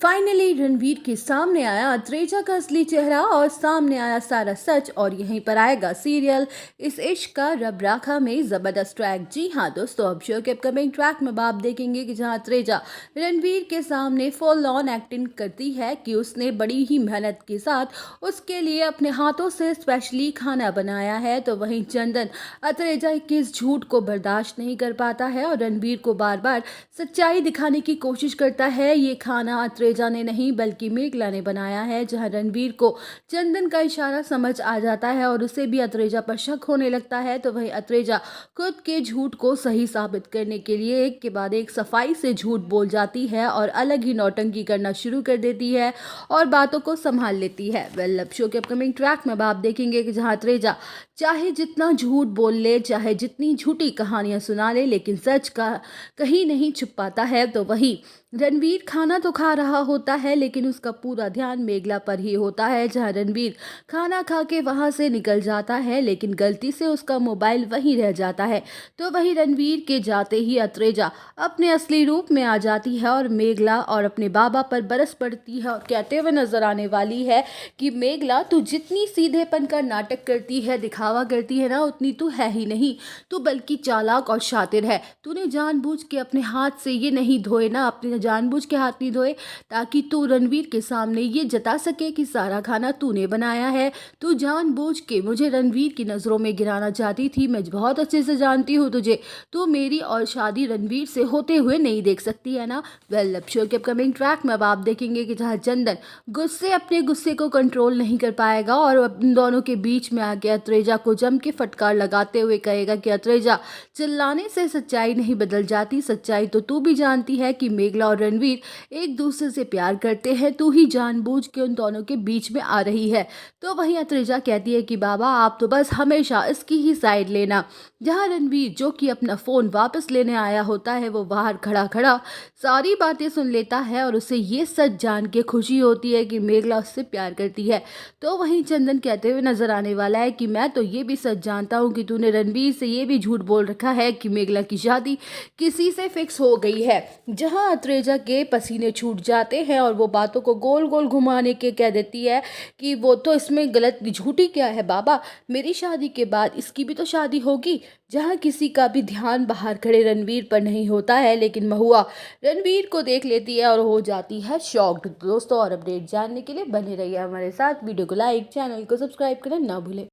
Finally Ranveer के सामने आया अत्रेजा का असली चेहरा और सामने आया सारा सच। और यहीं पर आएगा सीरियल इस इश्क का रब राखा में जबरदस्त ट्रैक। जी हाँ दोस्तों, अब शो के अपकमिंग ट्रैक में आप देखेंगे कि जहां अत्रेजा रणवीर के सामने फुल ऑन एक्टिंग करती है कि उसने बड़ी ही मेहनत के साथ उसके लिए अपने हाथों से स्पेशली खाना बनाया है, तो वहीं चंदन अत्रेजा के इस झूठ को बर्दाश्त नहीं कर पाता है और रणवीर को बार बार सच्चाई दिखाने की कोशिश करता है। ये खाना अत्रेजा ने नहीं बल्कि मेघला ने बनाया है। जहां रणवीर को चंदन का इशारा समझ आ जाता है और उसे भी अत्रेजा पर शक होने लगता है, तो वहीं अत्रेजा खुद के झूठ को सही साबित करने के लिए एक के बाद एक सफाई से झूठ बोल जाती है और अलग ही नौटंकी करना शुरू कर देती है और बातों को संभाल लेती है। वेल, अब शो के अपकमिंग ट्रैक में आप देखेंगे कि जहां अत्रेजा चाहे जितना झूठ बोल ले, चाहे जितनी झूठी कहानियां सुना ले, लेकिन सच का कहीं नहीं छुप पाता है। तो वही रणवीर खाना तो खा रहा होता है लेकिन उसका पूरा ध्यान मेघला पर ही होता है। जहां रणवीर खाना खा के वहां से निकल जाता है लेकिन गलती से उसका मोबाइल वहीं रह जाता है, तो वही रणवीर के जाते ही अत्रेजा अपने असली रूप में आ जाती है और मेघला और अपने बाबा पर बरस पड़ती है और कहते हुए नजर आने वाली है कि मेघला, तू जितनी सीधेपन का नाटक करती है, दिखावा करती है ना, उतनी तू है ही नहीं। तू बल्कि चालाक और शातिर है। तूने जानबूझ के अपने हाथ से ये नहीं धोए ना, अपने जानबूझ के हाथ नहीं धोए ताकि तू रणवीर के सामने ये जता सके कि सारा खाना तूने बनाया है। तू जानबूझ के मुझे रणवीर की नज़रों में गिराना चाहती थी। मैं बहुत अच्छे से जानती हूँ तुझे। तू मेरी और शादी रणवीर से होते हुए नहीं देख सकती है ना। वेल, अब शो के अपकमिंग ट्रैक में अब आप देखेंगे कि जहाँ चंदन अपने गुस्से को कंट्रोल नहीं कर पाएगा और उन दोनों के बीच में आके अत्रेजा को जम के फटकार लगाते हुए कहेगा कि अत्रेजा, चिल्लाने से सच्चाई नहीं बदल जाती। सच्चाई तो तू भी जानती है कि मेघला और रणवीर एक दूसरे से प्यार करते हैं। तू ही जानबूझ के उन दोनों के बीच में आ रही है। तो वहीं अत्रेजा कहती है कि बाबा, आप तो बस हमेशा इसकी ही साइड लेना। जहां रणवीर, जो कि अपना फोन वापस लेने आया होता है, वो बाहर खड़ा खड़ा सारी बातें सुन लेता है और उसे ये सच जान के खुशी होती है कि मेघला उससे प्यार करती है। तो वहीं चंदन कहते हुए नजर आने वाला है कि मैं तो ये भी सच जानता हूँ कि तूने रणवीर से ये भी झूठ बोल रखा है कि मेघला की शादी किसी से फिक्स हो गई है। जहां अत्रेजा के पसीने छूट जाते हैं और वो बातों को गोल गोल घुमाने के कह देती है कि वो तो इसमें गलत, झूठी क्या है बाबा, मेरी शादी के बाद इसकी भी तो शादी होगी। जहां किसी का भी ध्यान बाहर खड़े रणवीर पर नहीं होता है, लेकिन महुआ रणवीर को देख लेती है और हो जाती है शॉक्ड। दोस्तों, और अपडेट जानने के लिए बने रहिए हमारे साथ। वीडियो को लाइक, चैनल को सब्सक्राइब करना ना भूलें।